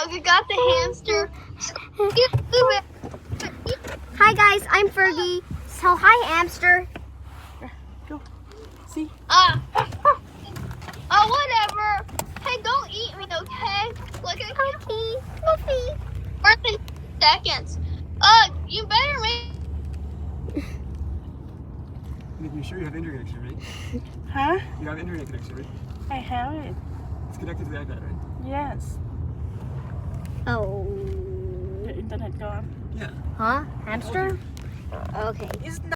Okay, got the hamster. Hi guys, I'm Fergie. So hi hamster. Go. See? Whatever. Hey, don't eat me, okay? Look at Okay, Fluffy. birthday seconds. You better make. Making sure you have internet connection, right? Huh? You have internet connection, right? I have it. It's connected to the iPad, right? Yes. Oh. The internet gone. Yeah. Huh? Hamster? Okay. It's